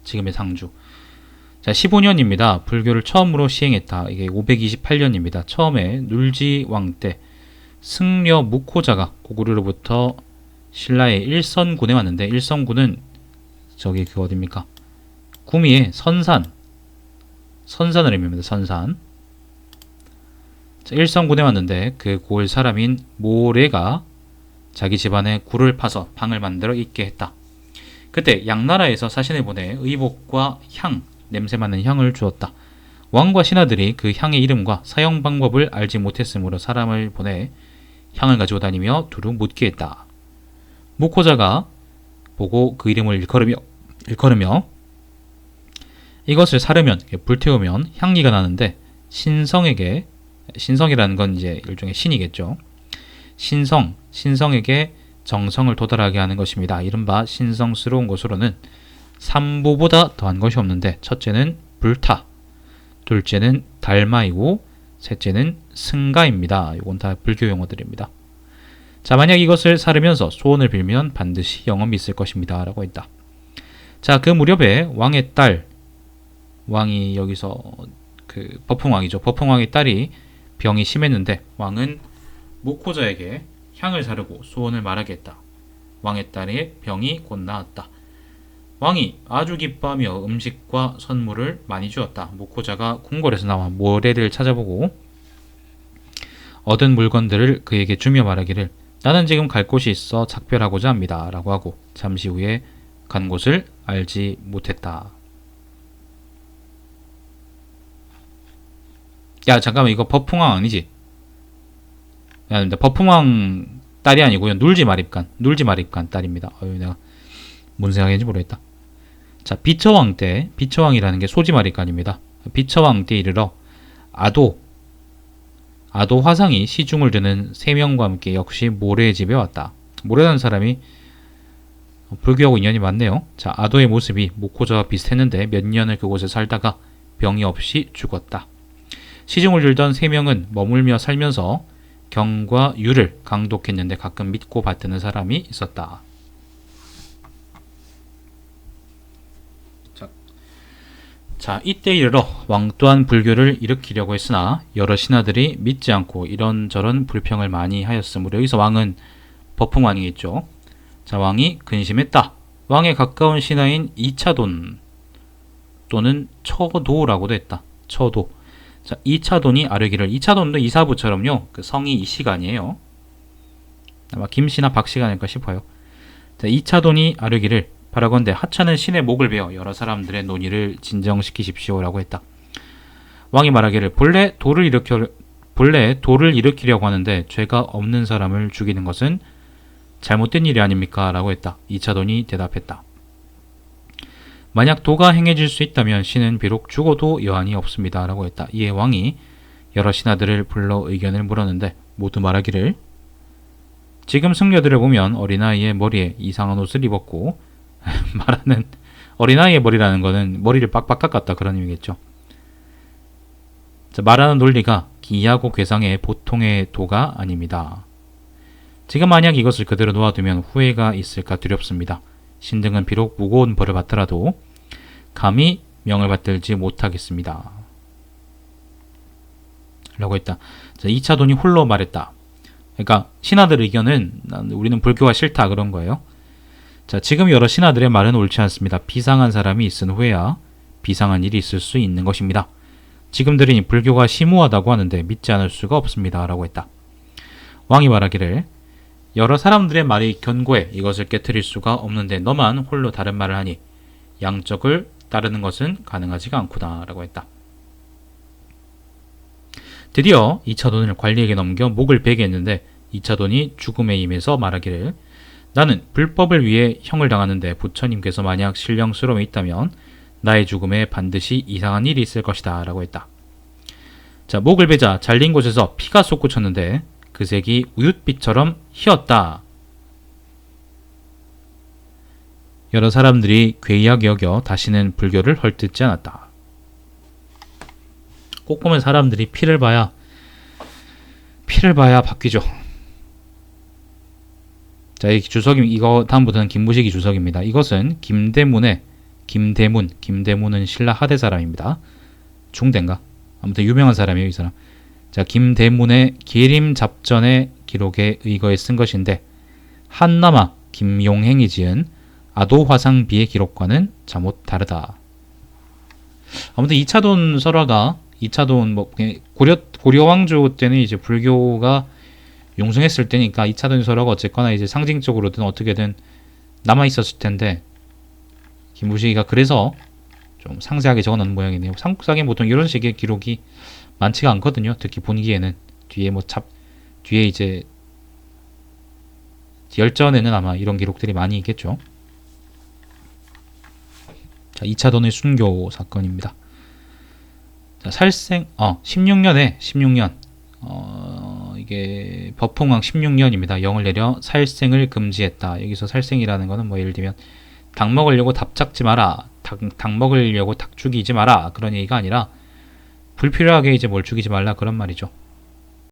지금의 상주. 자, 15년입니다. 불교를 처음으로 시행했다. 이게 528년입니다. 처음에 눌지왕 때 승려 무코자가 고구려로부터 신라의 일선군에 왔는데, 일선군은 저기 그 어딥니까? 구미의 선산을 의미합니다. 선산. 자, 일선군에 왔는데 그 고을 사람인 모래가 자기 집안에 굴을 파서 방을 만들어 있게 했다. 그때 양나라에서 사신을 보내 의복과 향, 냄새 맡는 향을 주었다. 왕과 신하들이 그 향의 이름과 사용 방법을 알지 못했으므로 사람을 보내 향을 가지고 다니며 두루 묻게 했다. 무코자가 보고 그 이름을 일컬으며 이것을 사르면, 불태우면 향기가 나는데 신성이라는 건 이제 일종의 신이겠죠. 신성에게 정성을 도달하게 하는 것입니다. 이른바 신성스러운 것으로는 삼보보다 더한 것이 없는데, 첫째는 불타, 둘째는 달마이고 셋째는 승가입니다. 이건 다 불교 용어들입니다. 자, 만약 이것을 사르면서 소원을 빌면 반드시 영험이 있을 것입니다. 라고 했다. 자, 그 무렵에 왕의 딸, 왕이 여기서 그 버풍왕이죠. 버풍왕의 딸이 병이 심했는데 왕은 무코자에게 향을 사르고 소원을 말하게 했다. 왕의 딸의 병이 곧 나았다. 왕이 아주 기뻐하며 음식과 선물을 많이 주었다. 무코자가 궁궐에서 나와 모래를 찾아보고 얻은 물건들을 그에게 주며 말하기를, 나는 지금 갈 곳이 있어 작별하고자 합니다. 라고 하고 잠시 후에 간 곳을 알지 못했다. 야, 잠깐만, 이거 버풍왕 아니지? 야, 근데 버풍왕 딸이 아니고요. 눌지마립간 딸입니다. 내가 뭔 생각인지 모르겠다. 자, 비처왕 때, 비처왕이라는 게 소지마립간입니다. 비처왕 때 이르러 아도 화상이 시중을 드는 세 명과 함께 역시 모래의 집에 왔다. 모래라는 사람이 불교하고 인연이 많네요. 자, 아도의 모습이 무코자와 비슷했는데 몇 년을 그곳에 살다가 병이 없이 죽었다. 시중을 들던 세 명은 머물며 살면서 경과 유를 강독했는데 가끔 믿고 받드는 사람이 있었다. 자, 이때 이르러 왕 또한 불교를 일으키려고 했으나 여러 신하들이 믿지 않고 이런저런 불평을 많이 하였으므로, 여기서 왕은 버풍왕이겠죠. 자, 왕이 근심했다. 왕에 가까운 신하인 이차돈 또는 처도라고도 했다. 처도. 자, 이차돈이 아뢰기를, 이차돈도 이사부처럼요, 그 성이 이씨가 아니에요. 아마 김씨나 박씨가 아닐까 싶어요. 자, 이차돈이 아뢰기를, 바라건대 하찮은 신의 목을 베어 여러 사람들의 논의를 진정시키십시오라고 했다. 왕이 말하기를, 본래 돌을 일으키려고 하는데 죄가 없는 사람을 죽이는 것은 잘못된 일이 아닙니까? 라고 했다. 이차돈이 대답했다. 만약 도가 행해질 수 있다면 신은 비록 죽어도 여한이 없습니다. 라고 했다. 이에 왕이 여러 신하들을 불러 의견을 물었는데 모두 말하기를, 지금 승려들을 보면 어린아이의 머리에 이상한 옷을 입었고, 말하는 어린아이의 머리라는 거는 머리를 빡빡 깎았다, 그런 의미겠죠. 자, 말하는 논리가 기하고 괴상의 보통의 도가 아닙니다. 지금 만약 이것을 그대로 놓아두면 후회가 있을까 두렵습니다. 신등은 비록 무거운 벌을 받더라도 감히 명을 받들지 못하겠습니다. 라고 했다. 자, 이차돈이 홀로 말했다. 그러니까 신하들 의견은 우리는 불교가 싫다, 그런 거예요. 자, 지금 여러 신하들의 말은 옳지 않습니다. 비상한 사람이 있은 후에야 비상한 일이 있을 수 있는 것입니다. 지금 들으니 불교가 심오하다고 하는데 믿지 않을 수가 없습니다. 라고 했다. 왕이 말하기를, 여러 사람들의 말이 견고해 이것을 깨트릴 수가 없는데 너만 홀로 다른 말을 하니 양적을 따르는 것은 가능하지가 않구나. 라고 했다. 드디어 이차돈을 관리에게 넘겨 목을 베게 했는데 이차돈이 죽음에 임해서 말하기를, 나는 불법을 위해 형을 당하는데 부처님께서 만약 신령스러움이 있다면 나의 죽음에 반드시 이상한 일이 있을 것이다. 라고 했다. 자, 목을 베자 잘린 곳에서 피가 솟구쳤는데 그 색이 우윳빛처럼 희었다. 여러 사람들이 괴이하게 여겨 다시는 불교를 헐뜯지 않았다. 꼭 보면 사람들이 피를 봐야 바뀌죠. 자, 이 주석이, 이거 다음부터는 김무식이 주석입니다. 이것은 김대문의 김대문. 김대문은 신라 하대 사람입니다. 중대인가? 아무튼 유명한 사람이에요, 이 사람. 자, 김대문의 계림잡전의 기록에 의거해 쓴 것인데 한남아 김용행이 지은 아도화상비의 기록과는 잠옷 다르다. 아무튼 2차돈 설화가 2차돈 뭐 고려 왕조 때는 이제 불교가 용성했을 때니까 2차돈 설화가 어쨌거나 이제 상징적으로든 어떻게든 남아 있었을 텐데 김부식이가 그래서 좀 상세하게 적어 놓은 모양이네요. 삼국사기엔 보통 이런 식의 기록이 많지가 않거든요. 특히 본기에는 뒤에 뒤에 이제 열전에는 아마 이런 기록들이 많이 있겠죠. 자, 2차돈의 순교 사건입니다. 자, 16년 이게 법흥왕 16년입니다. 영을 내려 살생을 금지했다. 여기서 살생이라는 거는 뭐 예를 들면 닭 먹으려고 닭 잡지 마라, 닭 먹으려고 닭 죽이지 마라, 그런 얘기가 아니라 불필요하게 이제 뭘 죽이지 말라, 그런 말이죠.